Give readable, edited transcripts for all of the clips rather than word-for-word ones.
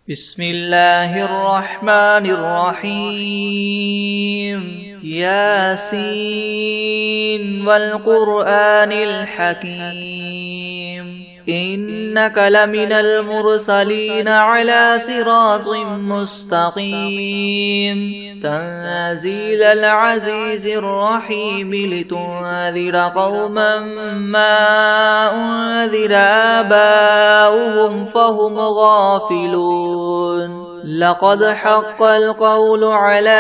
بسم الله الرحمن الرحيم ياسين والقرآن الحكيم إنك لمن المرسلين على صراط مستقيم تنزيل العزيز الرحيم لتنذر قوما ما أنذر آباؤهم فهم غافلون لقد حق القول على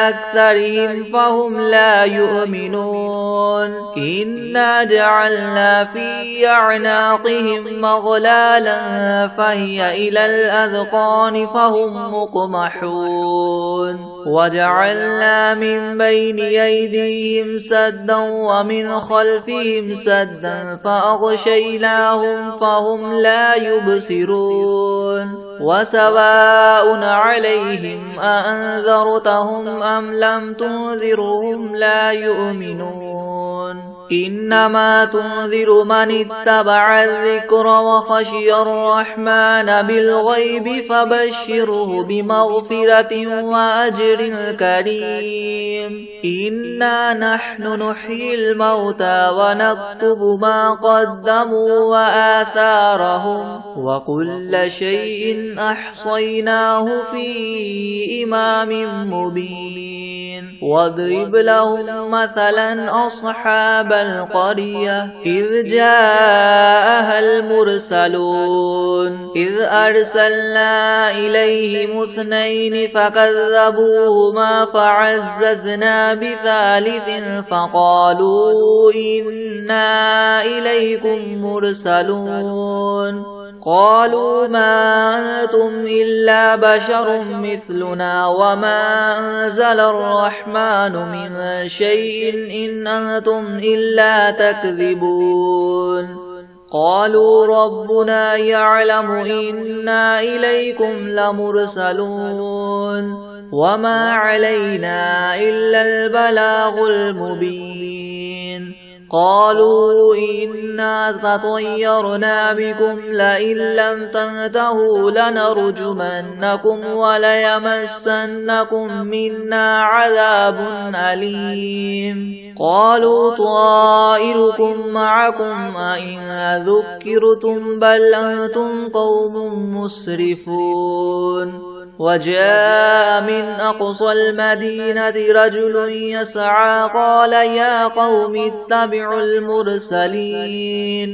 أكثرهم فهم لا يؤمنون إنا جعلنا في أعناقهم مغلالا فهي إلى الأذقان فهم مقمحون وجعلنا من بين أيديهم سدا ومن خلفهم سدا فأغشيناهم فهم لا يبصرون وسواء عليهم أأنذرتهم أم لم تنذرهم لا يؤمنون إنما تنذر من اتبع الذكر وخشي الرحمن بالغيب فبشره بمغفرة وأجر كريم إنا نحن نحيي الموتى ونكتب ما قدموا وآثارهم وكل شيء أحصيناه في إمام مبين واضرب لهم مثلا أصحاب القرية إذ جاءها المرسلون إذ أرسلنا إليهم اثنين فكذبوهما فعززنا بثالث فقالوا إنا إليكم مرسلون قالوا ما أنتم إلا بشر مثلنا وما أنزل الرحمن من شيء إن أنتم إلا تكذبون قالوا ربنا يعلم إنا إليكم لمرسلون وما علينا إلا البلاغ المبين قالوا إنا تطيرنا بكم لئن لم تنتهوا لنرجمنكم وليمسنكم منا عذاب أليم قالوا طائركم معكم أئن ذكرتم بل أنتم قوم مسرفون وجاء من أقصى المدينة رجل يسعى قال يا قوم اتبعوا المرسلين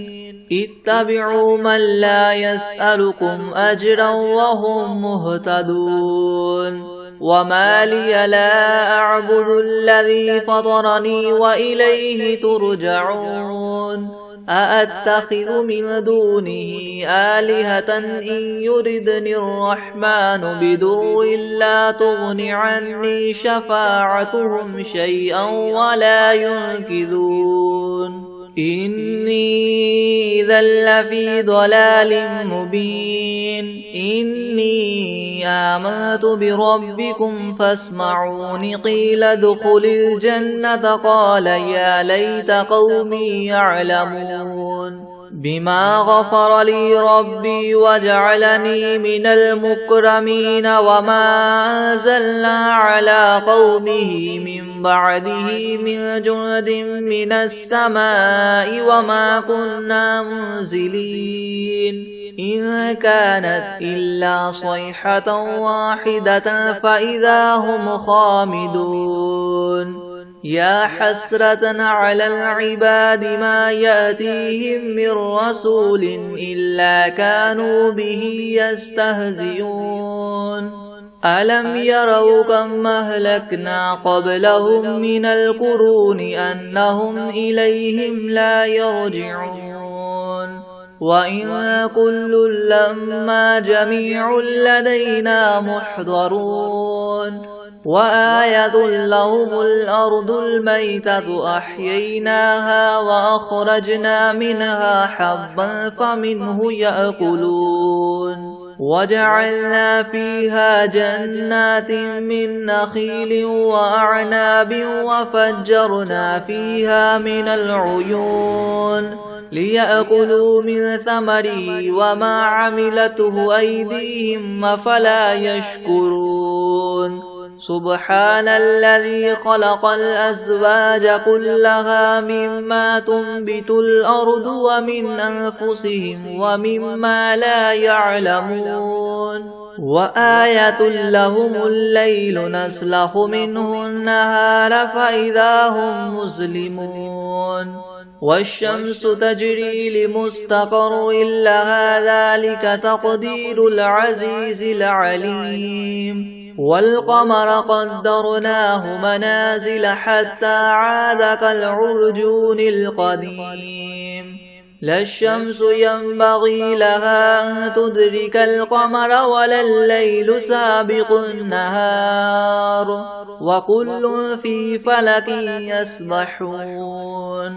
اتبعوا من لا يسألكم أجرا وهم مهتدون وما لي لا أعبد الذي فطرني وإليه ترجعون أأتخذ من دونه آلهة إن يردني الرحمن بدر لا تغن عني شفاعتهم شيئا ولا ينقذون إني إذا لفي ضلال مبين إني آمنت بربكم فاسمعون قيل ادخل الجنة قال يا ليت قومي يعلمون بما غفر لي ربي وجعلني من المكرمين وما أنزلنا على قومه من بعده من جند من السماء وما كنا منزلين إن كانت إلا صيحة واحدة فإذا هم خامدون يا حسرة على العباد ما يأتيهم من رسول إلا كانوا به يستهزئون ألم يروا كم أهلكنا قبلهم من القرون أنهم إليهم لا يرجعون وإن كل لما جميع لدينا محضرون وآية لهم الأرض الميتة أحييناها وأخرجنا منها حبا فمنه يأكلون وجعلنا فيها جنات من نخيل وأعناب وفجرنا فيها من العيون ليأكلوا من ثمره وما عملته أيديهم أفلا يشكرون سبحان الذي خلق الأزواج كلها مما تنبت الأرض ومن أنفسهم ومما لا يعلمون وآية لهم الليل نسلخ منه النهار فإذا هم مظلمون والشمس تجري لمستقر لها ذلك تقدير العزيز العليم والقمر قدرناه منازل حتى عاد كالعرجون القديم لا الشمس ينبغي لها أن تدرك القمر ولا الليل سابق النهار وكل في فلك يسبحون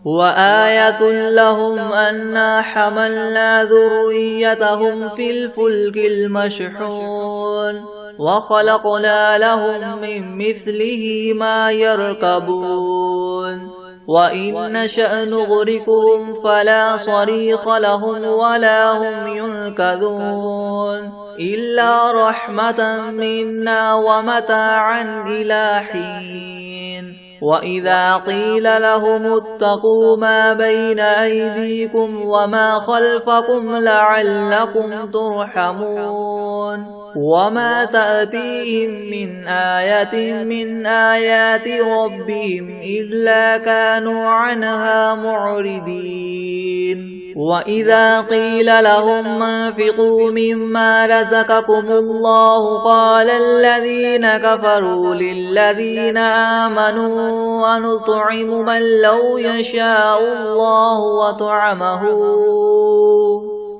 وآية لهم أنا حملنا ذريتهم في الفلك المشحون وخلقنا لهم من مثله ما يركبون وإن نشأ نغرقهم فلا صريخ لهم ولا هم ينقذون إلا رحمة منا ومتاعا إلى حين وإذا قيل لهم اتقوا ما بين أيديكم وما خلفكم لعلكم ترحمون وما تأتيهم من آية من آيات ربهم إلا كانوا عنها معرضين وإذا قيل لهم انفقوا مما رزقكم الله قال الذين كفروا للذين آمنوا أنطعم من لو يشاء الله وطعمه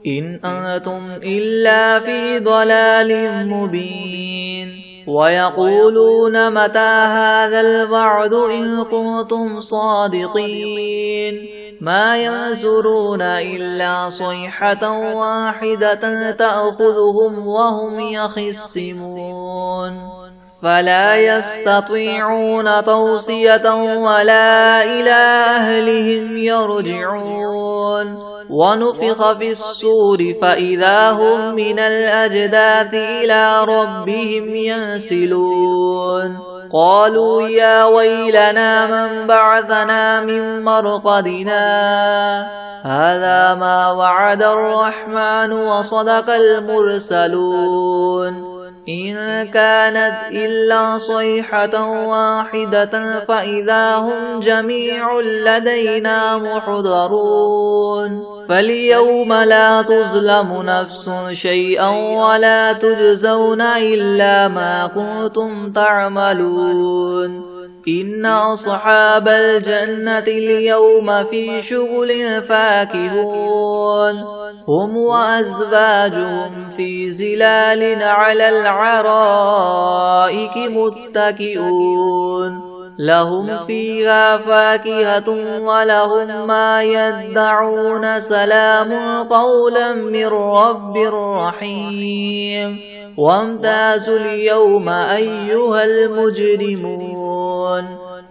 إن أنتم إلا في ضلال مبين ويقولون متى هذا الوعد إن كنتم صادقين ما ينظرون إلا صيحة واحدة تأخذهم وهم يخصمون فلا يستطيعون توصية ولا إلى أهلهم يرجعون ونفخ في الصور فإذا هم من الأجداث إلى ربهم ينسلون قالوا يا ويلنا من بعثنا من مرقدنا هذا ما وعد الرحمن وصدق المرسلون إن كانت إلا صيحة واحدة فإذا هم جميع لدينا محضرون فاليوم لا تظلم نفس شيئا ولا تجزون إلا ما كنتم تعملون إن أصحاب الجنة اليوم في شغل فاكهون هم وأزواجهم في ظلال على العرائك متكئون لهم فيها فاكهة ولهم ما يدعون سلام قولا من رب رحيم وامتازوا اليوم أيها المجرمون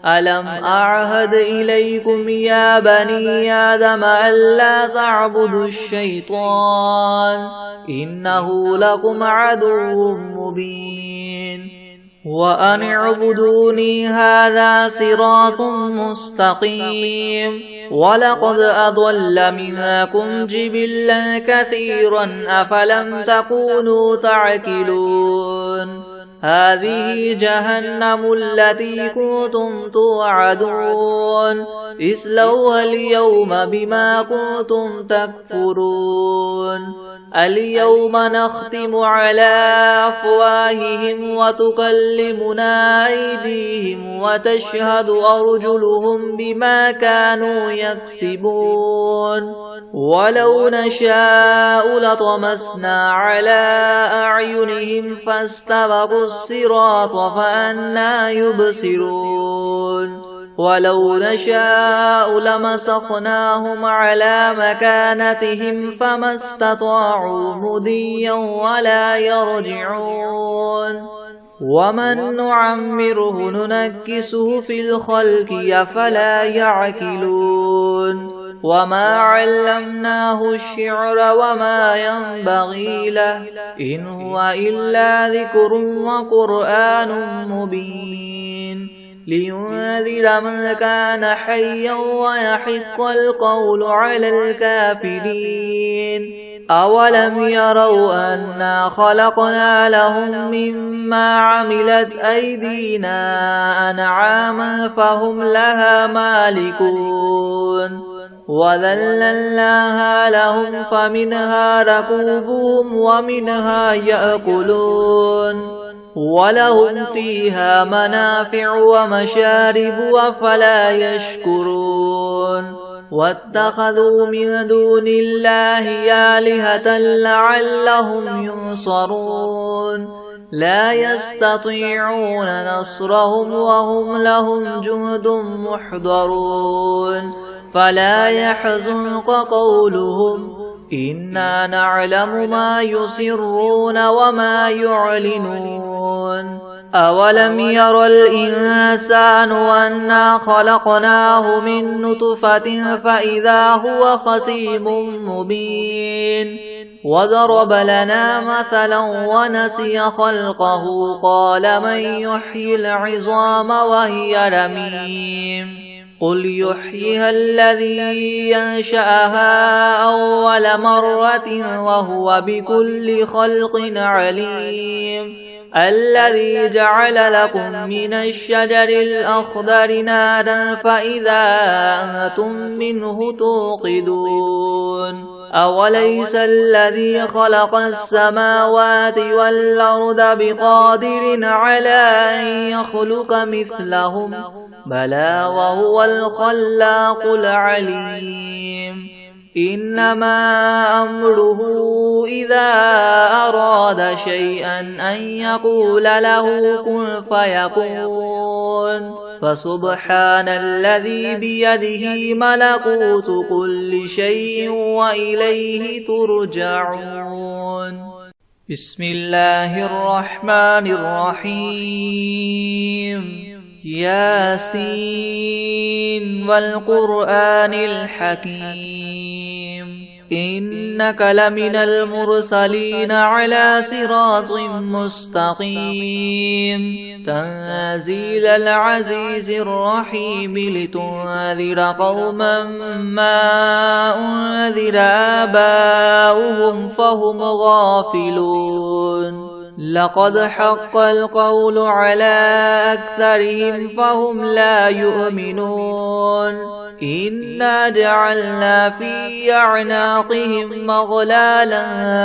ألم أعهد إليكم يا بني آدم ألا تعبدوا الشيطان إنه لكم عدو مبين وأن اعبدوني هذا صراط مستقيم ولقد أضل منكم جبلا كثيرا أفلم تكونوا تعقلون هذه جهنم التي كنتم توعدون اصلوها اليوم بما كنتم تكفرون اليوم نختم على أفواههم وتكلمنا أيديهم وتشهد أرجلهم بما كانوا يكسبون ولو نشاء لطمسنا على أعينهم فاستبقوا الصراط فأنى يبصرون ولو نشاء لمسخناهم على مكانتهم فما استطاعوا مضيا ولا يرجعون ومن نعمره ننكسه في الخلق أفلا يعقلون وما علمناه الشعر وما ينبغي له إن هو إلا ذكر وقرآن مبين لينذر من كان حيا ويحق القول على الكافرين أولم يروا أنا خلقنا لهم مما عملت أيدينا أنعاما فهم لها مالكون وذللناها لهم فمنها ركوبهم ومنها يأكلون ولهم فيها منافع ومشارب أفلا يشكرون واتخذوا من دون الله آلهة لعلهم ينصرون لا يستطيعون نصرهم وهم لهم جند محضرون فلا يحزنك قولهم إنا نعلم ما يسرون وما يعلنون أولم ير الإنسان أنا خلقناه من نطفة فإذا هو خصيم مبين وضرب لنا مثلا ونسي خلقه قال من يحيي العظام وهي رميم قل يحييها الذي ينشأها أول مرة وهو بكل خلق عليم الذي جعل لكم من الشجر الأخضر نارا فإذا أنتم منه توقدون أوليس الذي خلق السماوات والأرض بقادر على أن يخلق مثلهم بلى وهو الخلاق العليم إنما أمره إذا أراد شيئا أن يقول له كن فيكون فسبحان الذي بيده ملكوت كل شيء وإليه ترجعون بسم الله الرحمن الرحيم ياسين والقرآن الحكيم إنك لمن المرسلين على صراط مستقيم تنزيل العزيز الرحيم لتنذر قوما ما أنذر آباؤهم فهم غافلون لقد حق القول على أكثرهم فهم لا يؤمنون إنا جعلنا في أعناقهم مغلالا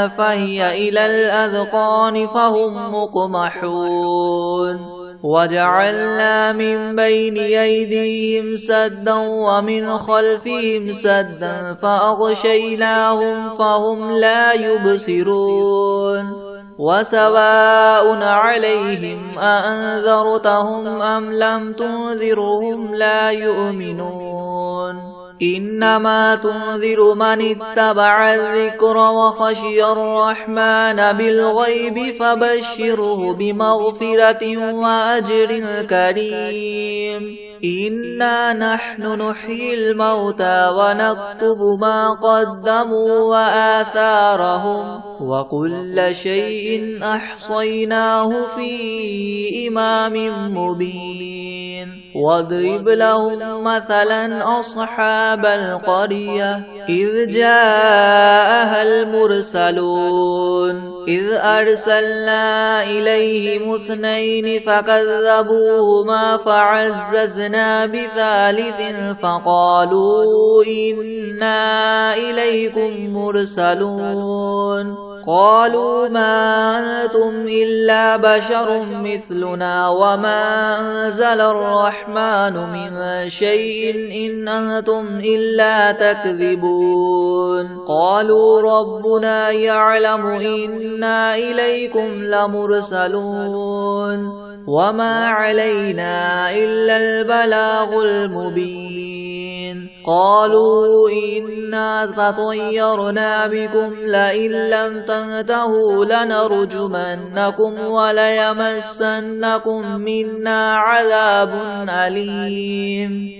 فهي إلى الأذقان فهم مقمحون وجعلنا من بين أيديهم سدا ومن خلفهم سدا فأغشيناهم فهم لا يبصرون وسواء عليهم أأنذرتهم أم لم تنذرهم لا يؤمنون إنما تنذر من اتبع الذكر وخشي الرحمن بالغيب فبشره بمغفرة وأجر كريم إنا نحن نحيي الموتى ونكتب ما قدموا وآثارهم وكل شيء أحصيناه في إمام مبين واضرب لهم مثلا أصحاب القرية إذ جاءها المرسلون إذ أرسلنا إليهم 2 فكذبوهما فعززنا بثالث فقالوا إنا إليكم مرسلون قالوا ما أنتم إلا بشر مثلنا وما أنزل الرحمن من شيء إن أنتم إلا تكذبون قالوا ربنا يعلم إنا إليكم لمرسلون وما علينا إلا البلاغ المبين قالوا إنا تطيرنا بكم لئن لم تنتهوا لنرجمنكم وليمسنكم منا عذاب أليم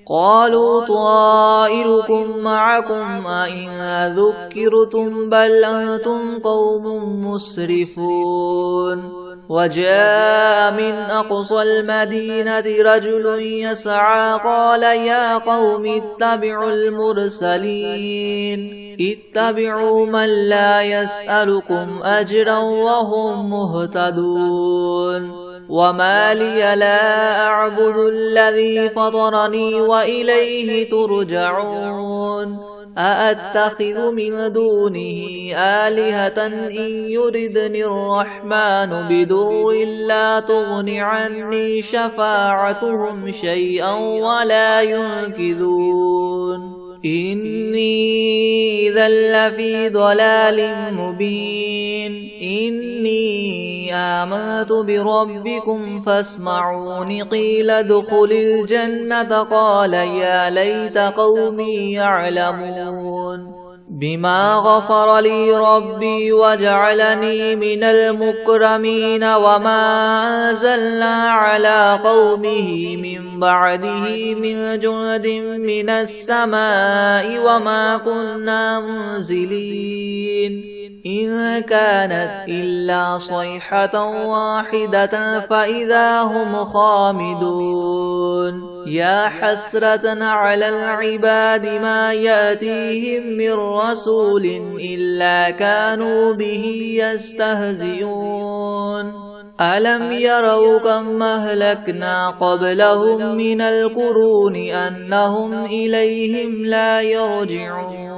قالوا طائركم معكم أئن ذكرتم بل أنتم قوم مسرفون وجاء من أقصى المدينة رجل يسعى قال يا قوم اتبعوا المرسلين اتبعوا من لا يسألكم أجرا وهم مهتدون وما لي لا أعبد الذي فطرني وإليه ترجعون أأتخذ من دونه آلهة إن يردني الرحمن بضر لا تغن عني شفاعتهم شيئا ولا ينقذون إني إذا لفي ضلال مبين إني آمنت بربكم فاسمعون قيل ادخل الجنة قال يا ليت قومي يعلمون بما غفر لي ربي وجعلني من المكرمين وما أنزلنا على قومه من بعده من جند من السماء وما كنا منزلين إن كانت إلا صيحة واحدة فإذا هم خامدون يا حسرة على العباد ما يأتيهم من رسول إلا كانوا به يستهزئون ألم يروا كم أهلكنا قبلهم من القرون أنهم إليهم لا يرجعون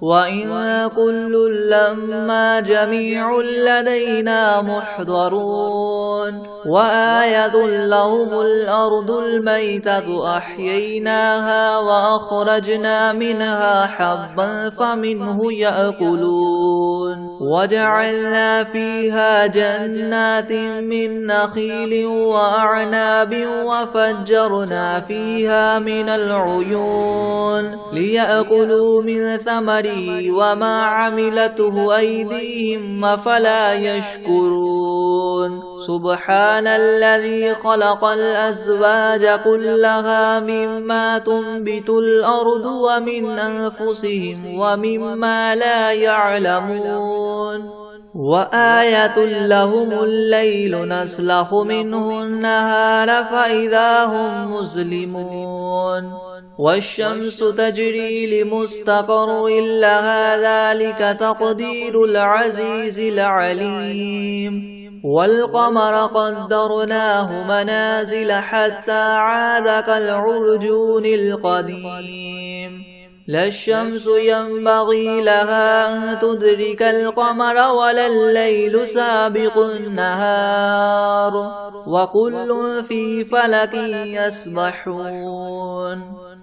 وإن كل لما جميع لدينا محضرون وآية لهم الأرض الميتة أحييناها وأخرجنا منها حبا فمنه يأكلون وجعلنا فيها جنات من نخيل وأعناب وفجرنا فيها من العيون ليأكلوا من ثمره وما عملته أيديهم أفلا يشكرون سبحان الذي خلق الأزواج كلها مما تنبت الأرض ومن أنفسهم ومما لا يعلمون وآية لهم الليل نسلخ منه النهار فإذا هم مظلمون والشمس تجري لمستقر لها ذلك تقدير العزيز العليم والقمر قدرناه منازل حتى عاد كالعرجون القديم لا الشمس ينبغي لها أن تدرك القمر ولا الليل سابق النهار وكل في فلك يسبحون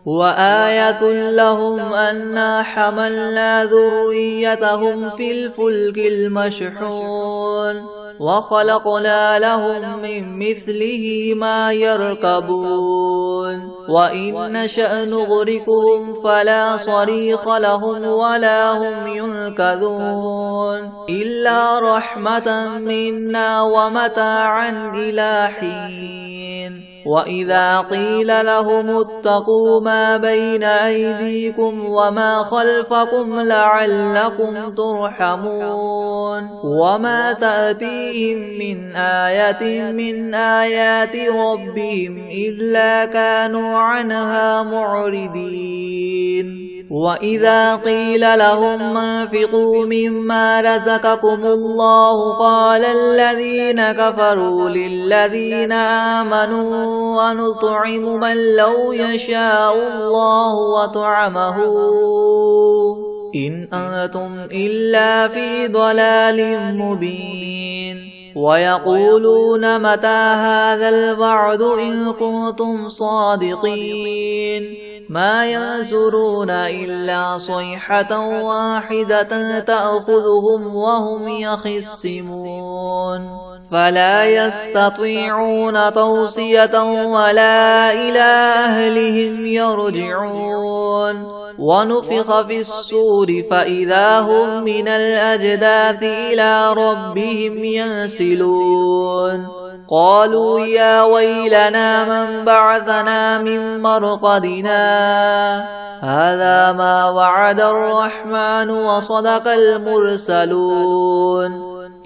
وآية لهم أنا حملنا ذريتهم في الفلك المشحون وخلقنا لهم من مثله ما يركبون وإن نشأ نغرقهم فلا صريخ لهم ولا هم ينقذون إلا رحمة منا ومتاعا إلى حين وإذا قيل لهم اتقوا ما بين أيديكم وما خلفكم لعلكم ترحمون وما تأتيهم من آية من آيات ربهم إلا كانوا عنها معرضين وإذا قيل لهم انفقوا مما رزقكم الله قال الذين كفروا للذين آمنوا ونطعم من لو يشاء الله وطعمه إن أنتم إلا في ضلال مبين ويقولون متى هذا الوعد إن كنتم صادقين ما ينظرون إلا صيحة واحدة تأخذهم وهم يخصمون فلا يستطيعون توصية ولا إلى أهلهم يرجعون ونفخ في الصور فإذا هم من الأجداث إلى ربهم ينسلون قالوا يا ويلنا من بعثنا من مرقدنا هذا ما وعد الرحمن وصدق المرسلون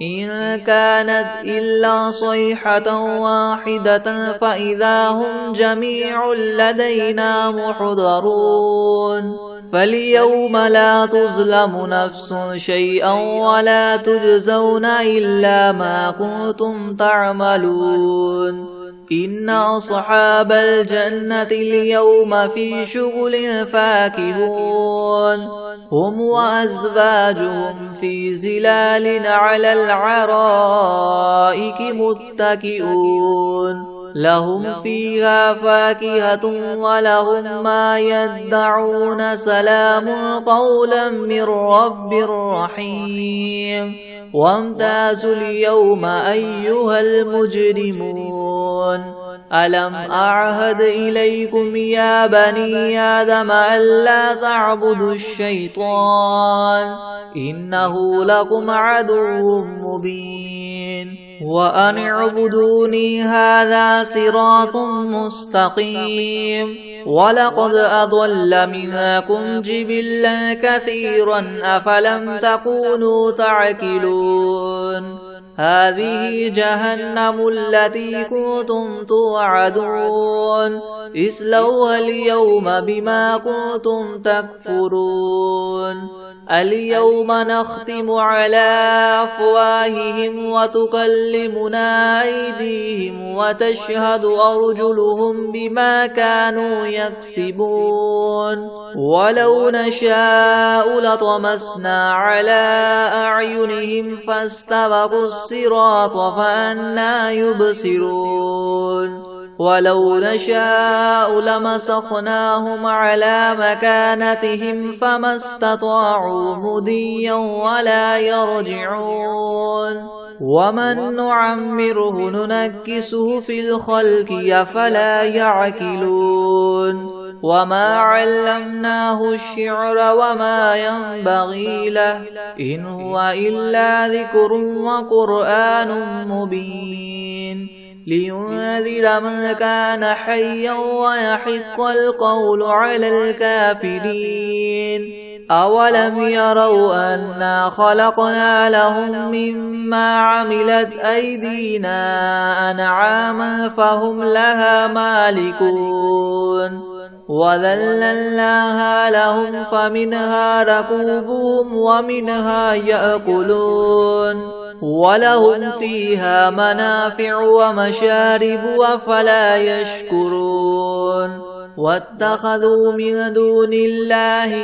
إن كانت إلا صيحة واحدة فإذا هم جميع لدينا محضرون فاليوم لا تظلم نفس شيئا ولا تجزون إلا ما كنتم تعملون إن أصحاب الجنة اليوم في شغل فاكهون هم وأزواجهم في زلال على العرائك متكئون لهم فيها فاكهة ولهم ما يدعون سلام قولا من رب رحيم وامتازوا اليوم أيها المجرمون ألم أعهد إليكم يا بني آدم ألا تعبدوا الشيطان إنه لكم عدو مبين وأن اعبدوني هذا صراط مستقيم ولقد أضل منكم جبلا كثيرا أفلم تكونوا تعقلون هذه جهنم التي كنتم توعدون اصلوها اليوم بما كنتم تكفرون اليوم نختم على أفواههم وتكلمنا أيديهم وتشهد أرجلهم بما كانوا يكسبون ولو نشاء لطمسنا على أعينهم فاستبقوا الصراط فأنى يبصرون ولو نشاء لمسخناهم على مكانتهم فما استطاعوا مضيا ولا يرجعون ومن نعمره ننكسه في الخلق أفلا يعقلون وما علمناه الشعر وما ينبغي له إن هو إلا ذكر وقرآن مبين لينذر من كان حيا ويحق القول على الكافرين أولم يروا أنا خلقنا لهم مما عملت أيدينا أنعاما فهم لها مالكون وذللناها لهم فمنها ركوبهم ومنها يأكلون ولهم فيها منافع ومشارب أفلا يشكرون واتخذوا من دون الله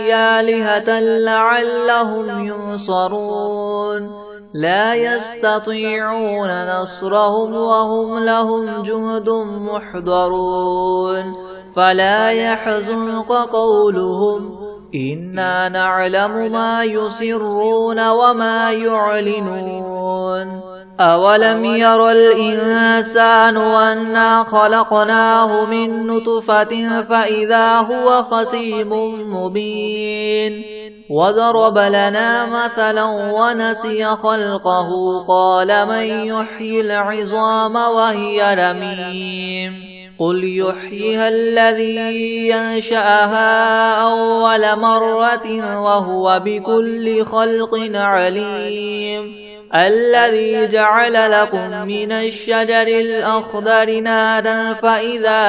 آلهة لعلهم ينصرون لا يستطيعون نصرهم وهم لهم جند محضرون فلا يحزنك قولهم إنا نعلم ما يسرون وما يعلنون أولم ير الإنسان أنا خلقناه من نطفة فإذا هو خصيم مبين وضرب لنا مثلا ونسي خلقه قال من يحيي العظام وهي رميم قل يحييها الذي ينشأها أول مرة وهو بكل خلق عليم الذي جعل لكم من الشجر الأخضر نارا فإذا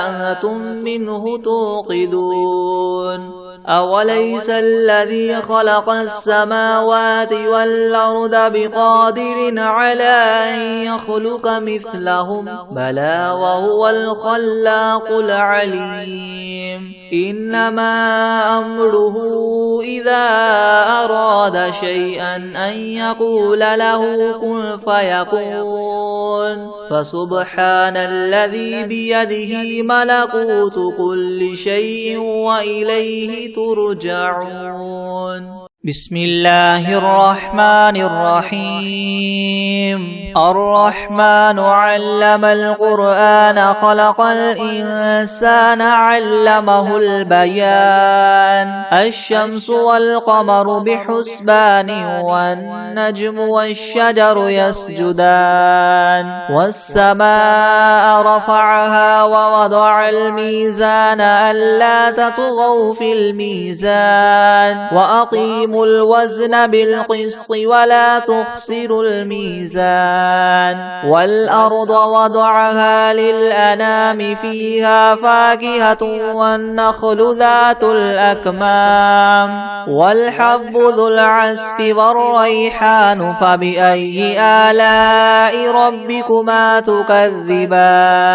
أنتم منه توقدون أوليس الذي خلق السماوات والأرض بقادر على أن يخلق مثلهم بلى وهو الخلاق العليم إنما أمره إذا أراد شيئا أن يقول له كن فيكون فسبحان الذي بيده ملكوت كل شيء وإليه ترجعون بسم الله الرحمن الرحيم الرحمن علم القرآن خلق الإنسان علمه البيان الشمس والقمر بحسبان والنجم والشجر يسجدان والسماء رفعها ووضع الميزان ألا تطغوا في الميزان وأقيموا الوزن بالقسط ولا تخسروا الميزان والأرض وضعها للأنام فيها فاكهة والنخل ذات الأكمام والحب ذو العصف والريحان فبأي آلاء ربكما تكذبان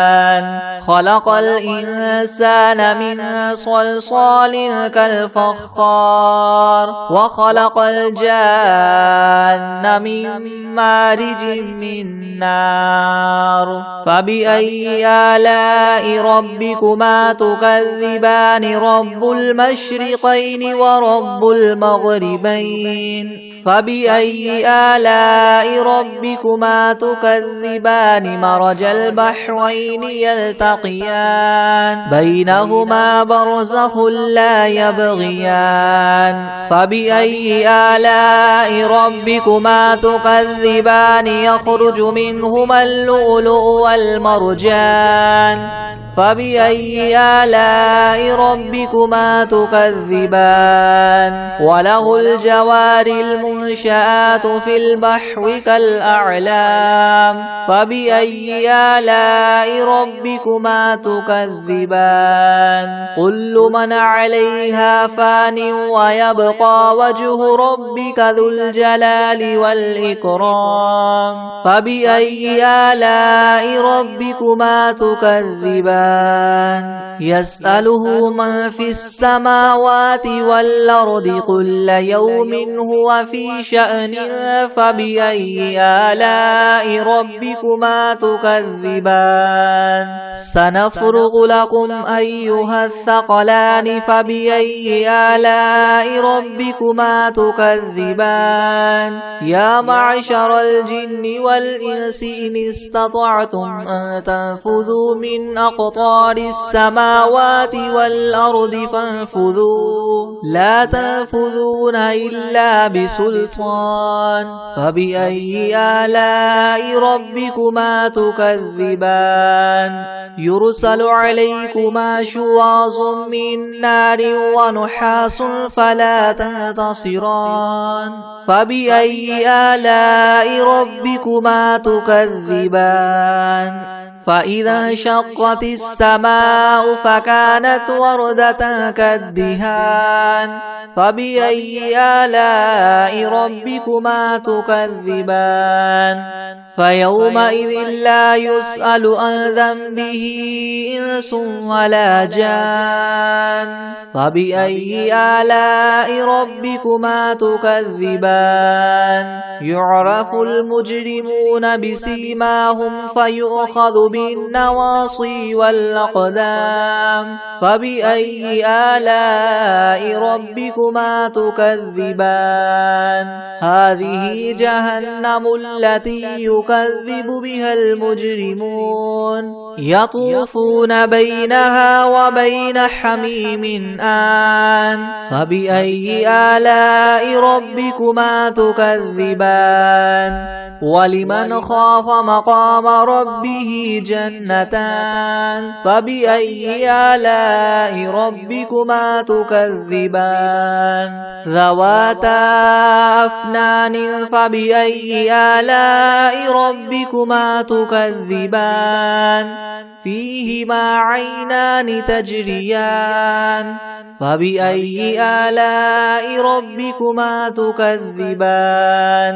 خلق الإنسان من صلصال كالفخار وخلق الجان من مارج من نار فبأي آلاء ربكما تكذبان رب المشرقين ورب المغربين فبأي آلاء ربكما تكذبان مرج البحرين يلتقيان بينهما برزخ لا يبغيان فبأي آلاء ربكما تكذبان يخرج منهما اللؤلؤ والمرجان فبأي آلاء ربكما تكذبان وله الجوار المنشآت في البحر كالأعلام فبأي آلاء ربكما تكذبان كل من عليها فان ويبقى وجه ربك ذو الجلال والإكرام فبأي آلاء ربكما تكذبان يسأله من في السماوات والأرض كل يوم هو في شأن فبأي آلاء ربكما تكذبان سنفرغ لكم أيها الثقلان فبأي آلاء ربكما تكذبان يا معشر الجن والإنس إن استطعتم أن تنفذوا من أقطار السماوات والأرض فانفذوا لا تنفذون إلا بسلطان فبأي آلاء ربكما تكذبان يرسل عليكما شواظ من نار ونحاس فلا تنتصران فبأي آلاء ربكما تكذبان فإذا انشقت السماء فكانت وردة كالدهان فبأي آلاء ربكما تكذبان فيومئذ لا يسأل عن ذنبه إنس ولا جان فبأي آلاء ربكما تكذبان يعرف المجرمون بسيماهم فيؤخذ بالنواصي والأقدام فبأي آلاء ربكما تكذبان هذه جهنم التي يكذب بها المجرمون يطوفون بينها وبين حميم آن فبأي آلاء ربكما تكذبان ولمن خاف مقام ربه جنتان فبأي آلاء ربكما تكذبان ذواتا أفنان فبأي آلاء ربكما تكذبان فيهما عينان تجريان فبأي آلاء ربكما تكذبان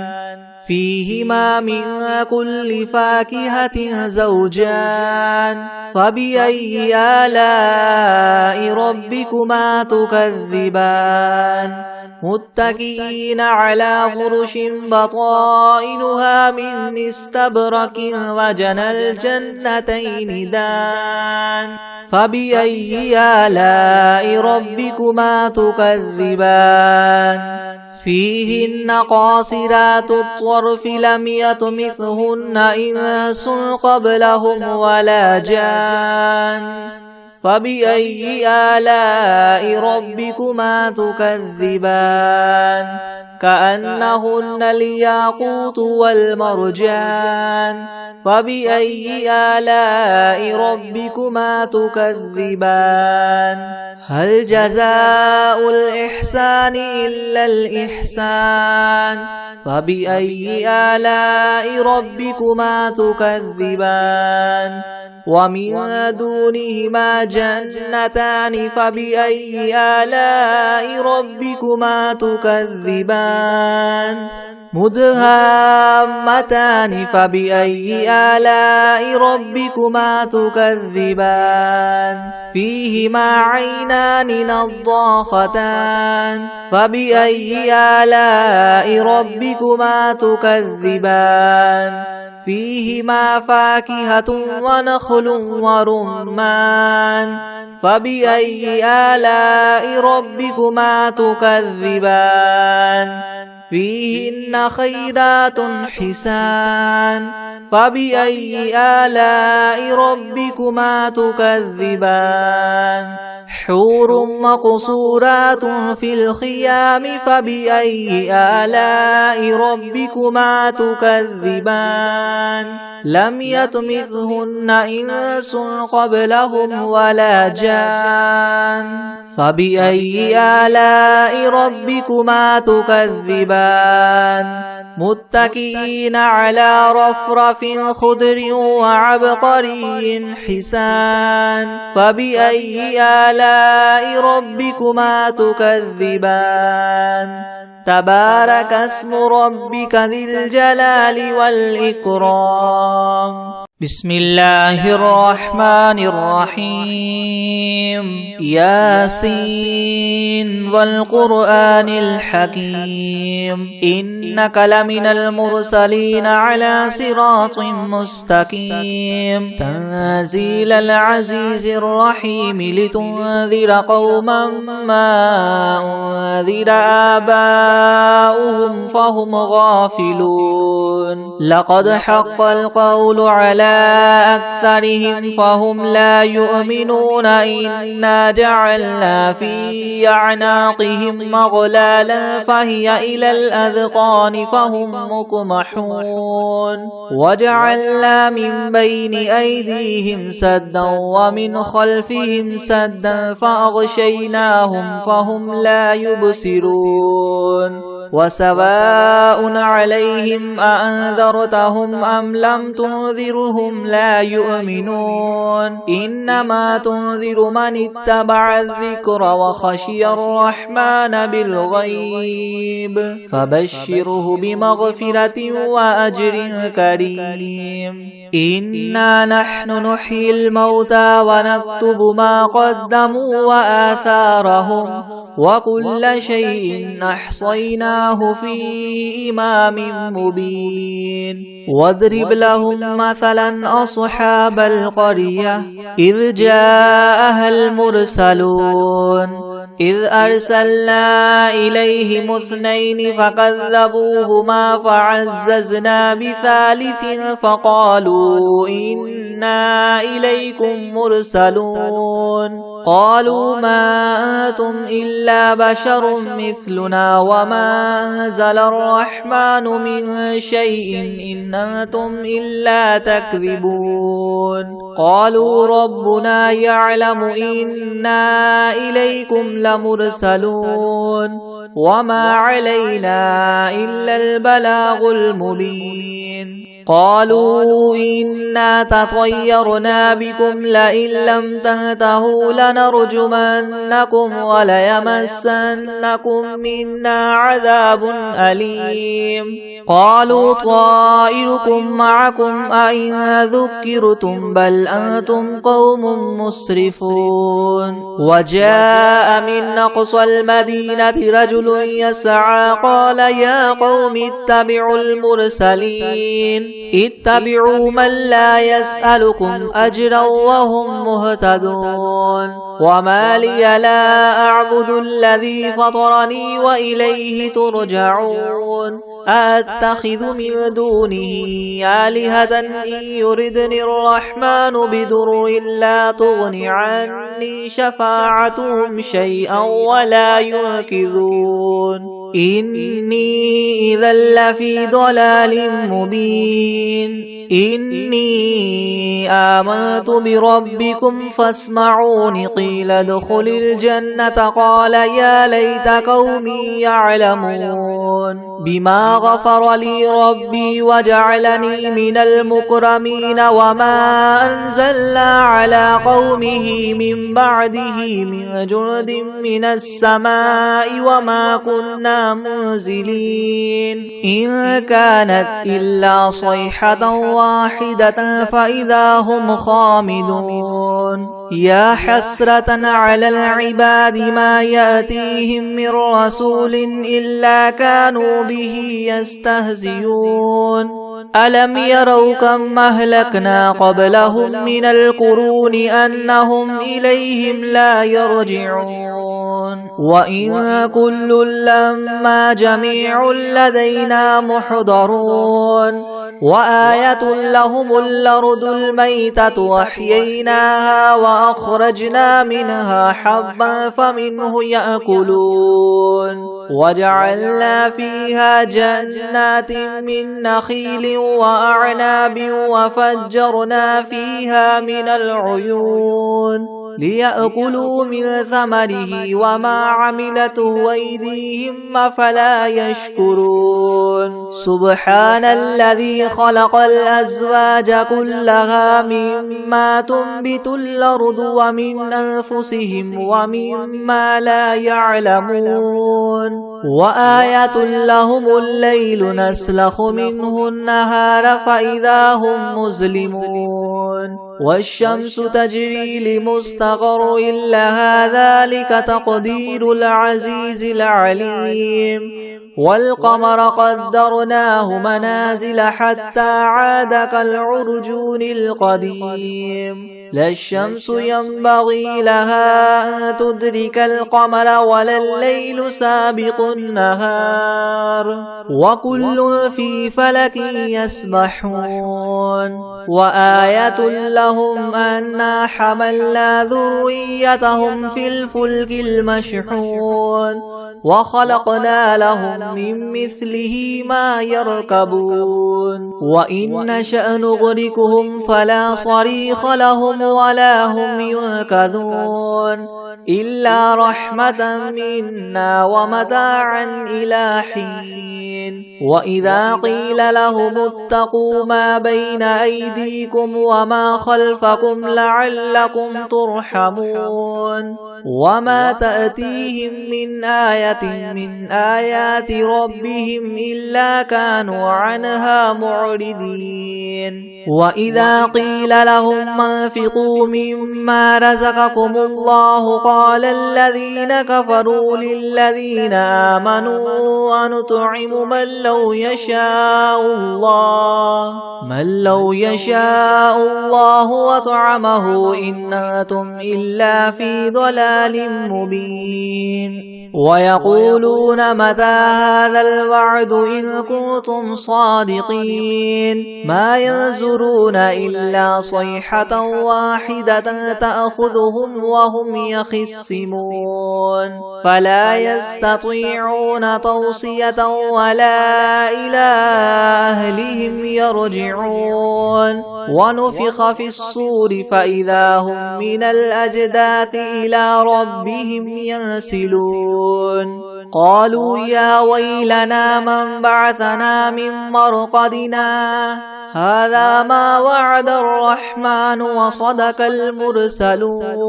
فيهما من كل فاكهة زوجان فبأي آلاء ربكما تكذبان متكئين على فرش بطائنها من استبرق وجنى الجنتين دان فبأي آلاء ربكما تكذبان فيهن قاصرات الطرف لم يطمثهن إنس قبلهم ولا جان فبأي آلاء ربكما تكذبان كأنهن الياقوت والمرجان فبأي آلاء ربكما تكذبان هل جزاء الإحسان إلا الإحسان فبأي آلاء ربكما تكذبان ومن دونهما جنتان فبأي آلاء ربكما تكذبان مدهامتان فبأي آلاء ربكما تكذبان فيهما عينان نضاختان فبأي آلاء ربكما تكذبان فيهما فاكهة ونخل ورمان فبأي آلاء ربكما تكذبان فيهن خيرات حسان فبأي آلاء ربكما تكذبان حور مقصورات في الخيام فبأي آلاء ربكما تكذبان لم يطمثهن إنس قبلهم ولا جان فبأي آلاء ربكما تكذبان متكئين على رفرف خضر وعبقري حسان فبأي آلاء ربكما تكذبان تبارك اسم ربك ذي الجلال والإكرام بسم الله الرحمن الرحيم ياسين والقرآن الحكيم إنك لمن المرسلين على صراط مستقيم تنزيل العزيز الرحيم لتنذر قوما ما أنذر آباؤهم فهم غافلون لقد حق القول على أكثرهم فهم لا يؤمنون إنا جعلنا في أعناقهم مغلالا فهي إلى الأذقان فهم مقمحون وجعلنا من بين أيديهم سدا ومن خلفهم سدا فأغشيناهم فهم لا يبصرون وسواء عليهم أأنذرتهم أم لم تنذرهم لا يؤمنون إنما تنذر من اتبع الذكر وخشي الرحمن بالغيب فبشره بمغفرة وأجر كريم إنا نحن نحيي الموتى ونكتب ما قدموا وآثارهم وكل شيء أحصيناه في إمام مبين واضرب لهم مثلا أصحاب القرية إذ جاءها المرسلون إذ أرسلنا إليهم اثنين فكذبوهما فعززنا بثالث فقالوا إنا إليكم مرسلون قالوا ما أنتم إلا بشر مثلنا وما أنزل الرحمن من شيء إن أنتم إلا تكذبون قالوا ربنا يعلم إنا إليكم لمرسلون وما علينا إلا البلاغ المبين قالوا إنا تطيرنا بكم لئن لم تنتهوا لنرجمنكم وليمسنكم منا عذاب أليم قالوا طائركم معكم أئن ذكرتم بل أنتم قوم مسرفون وجاء من أقصى المدينة رجل يسعى قال يا قوم اتبعوا المرسلين اتبعوا من لا يسألكم أجرا وهم مهتدون وما لي لا أعبد الذي فطرني وإليه ترجعون أتخذ من دونه آلهة إن يردني الرحمن بدر لا تغن عني شفاعتهم شيئا ولا ينقذون إني إذا لفي ضلال مبين إني آمنت بربكم فاسمعون قيل ادخل الجنة قال يا ليت قومي يعلمون بما غفر لي ربي وجعلني من المكرمين وما أنزلنا على قومه من بعده من جند من السماء وما كنا منزلين إن كانت إلا صيحة واحدة فإذا هم خامدون يا حسرة على العباد ما يأتيهم من رسول إلا كانوا به يستهزئون ألم يروا كم أهلكنا قبلهم من القرون أنهم إليهم لا يرجعون وإن كل لما جميع لدينا محضرون وآية لهم الأرض الميتة وأحييناها وأخرجنا منها حبا فمنه يأكلون وجعلنا فيها جنات من نخيل وأعناب وفجرنا فيها من العيون ليأكلوا من ثمره وما عملته أيديهم فلا يشكرون سبحان الذي خلق الأزواج كلها مما تنبت الأرض ومن أنفسهم ومما لا يعلمون وآية لهم الليل نسلخ منه النهار فإذا هم مظلمون والشمس تجري لمستقر لها ذلك تقدير العزيز العليم والقمر قدرناه منازل حتى عاد كالعرجون القديم لا الشمس ينبغي لها أن تدرك القمر ولا الليل سابق النهار وكل في فلك يسبحون وآية لهم أنا حملنا ذريتهم في الفلك المشحون وخلقنا لهم من مثله ما يركبون وإن نشأ نغرقهم فلا صريخ لهم ولا هم ينقذون إلا رحمة منا ومتاعا إلى حين وإذا قيل لهم اتقوا ما بين أيديكم وما خلفكم لعلكم ترحمون وما تأتيهم من آية من آيات ربهم إلا كانوا عنها معرضين وإذا قيل لهم انفقوا مما رزقكم الله قال الذين كفروا للذين آمنوا أنطعم من لو يشاء الله وطعمه إن أنتم إلا في ضلال مبين ويقولون متى هذا الوعد إن كنتم صادقين ما ينظرون إلا صيحة واحدة تأخذهم وهم يخصمون فلا يستطيعون توصية ولا إلى أهلهم يرجعون ونفخ في الصور فإذا هم من الأجداث إلى ربهم ينسلون قالوا يا ويلنا من بعثنا من مرقدنا هذا ما وعد الرحمن وصدق المرسلون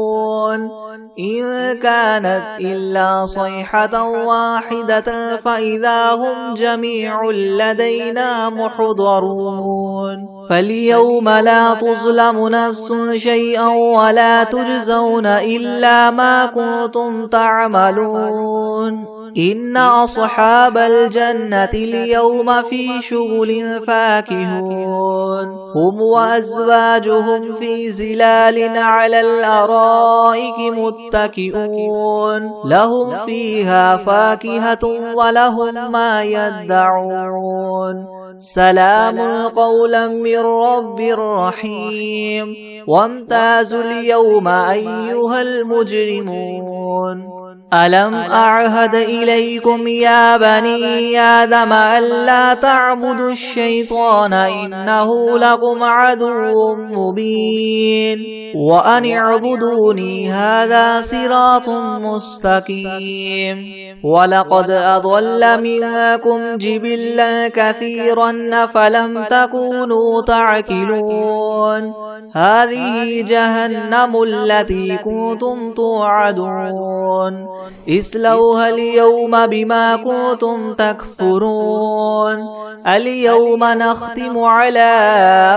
إن كانت إلا صيحة واحدة فإذا هم جميع لدينا محضرون فاليوم لا تظلم نفس شيئا ولا تجزون إلا ما كنتم تعملون إن أصحاب الجنة اليوم في شغل فاكهون هم وأزواجهم في زلال على الأرائك متكئون لهم فيها فاكهة ولهم ما يدعون سلام قولا من رب رحيم وامتازوا اليوم أيها المجرمون ألم أعهد إليكم يا بني آدم ألا تعبدوا الشيطان إنه لكم عدو مبين وأن اعبدوني هذا صراط مستقيم ولقد أضل منكم جبلا كثيرا أفلم تكونوا تعقلون هذه جهنم التي كنتم توعدون اصلوها اليوم بما كنتم تكفرون اليوم نختم على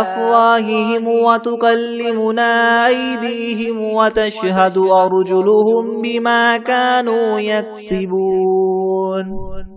أفواههم وتكلمنا أيديهم وتشهد أرجلهم بما كانوا يكسبون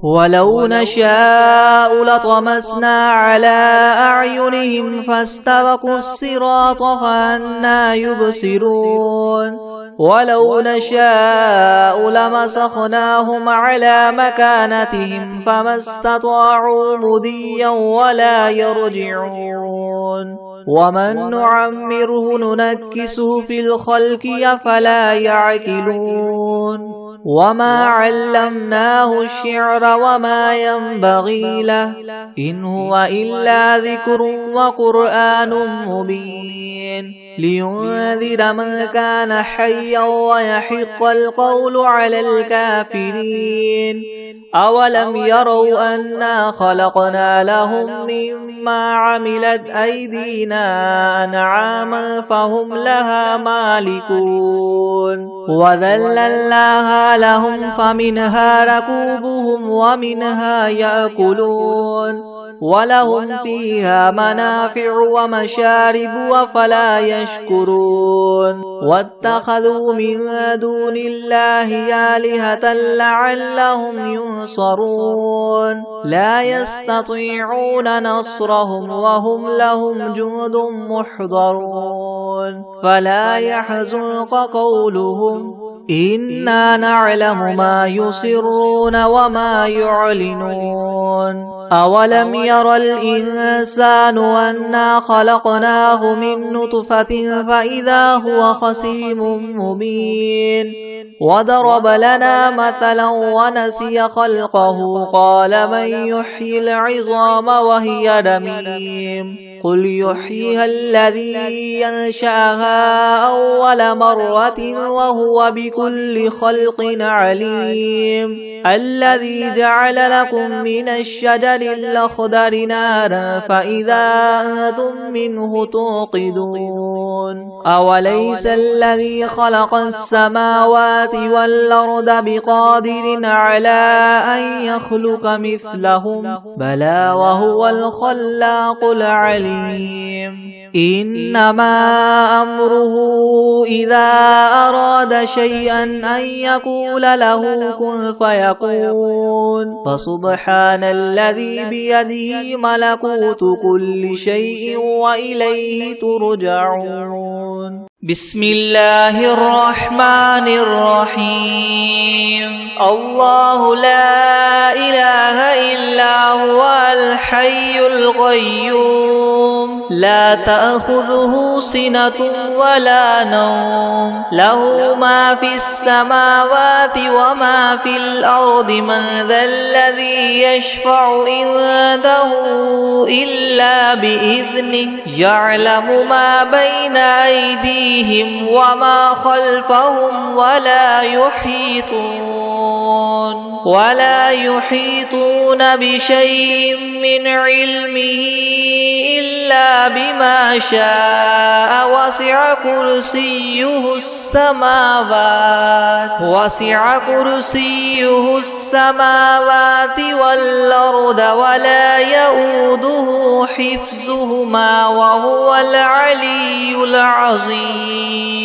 ولو نشاء لطمسنا على أعينهم فاستبقوا الصراط فأنى يبصرون ولو نشاء لمسخناهم على مكانتهم فما استطاعوا مضيا ولا يرجعون ومن نعمره ننكسه في الخلق أفلا يعقلون وما علمناه الشعر وما ينبغي له إن هو إلا ذكر وقرآن مبين لينذر من كان حيا ويحق القول على الكافرين أولم يروا أنا خلقنا لهم مما عملت أيدينا أنعاما فهم لها مالكون وذللناها لهم فمنها ركوبهم ومنها يأكلون ولهم فيها منافع ومشارب وفلا يشكرون واتخذوا من دون الله آلهة لعلهم ينصرون لا يستطيعون نصرهم وهم لهم جند محضرون فلا يحزنك قولهم إنا نعلم ما يسرون وما يعلنون أولم ير الإنسان أنا خلقناه من نطفة فإذا هو خصيم مبين وضرب لنا مثلا ونسي خلقه قال من يحيي العظام وهي رميم قل يحييها الذي ينشأها أول مرة وهو بكل خلق عليم الذي جعل لكم من الشجر الأخضر نارا فإذا أنتم منه توقدون أوليس الذي خلق السماوات والأرض بقادر على أن يخلق مثلهم بلى وهو الخلاق العليم إنما أمره إذا أراد شيئا أن يقول له كن فيكون فسبحان الذي بيده ملكوت كل شيء وإليه ترجعون بسم الله الرحمن الرحيم الله لا إله إلا هو الحي القيوم لا تأخذه سنة ولا نوم له ما في السماوات وما في الأرض من ذا الذي يشفع عنده إلا بإذنه يعلم ما بين أيديهم وما خلفهم ولا يحيطون بشيء من علمه إلا بما شاء وسع كرسيه السماوات والأرض ولا يؤوده حفظهما وهو العلي العظيم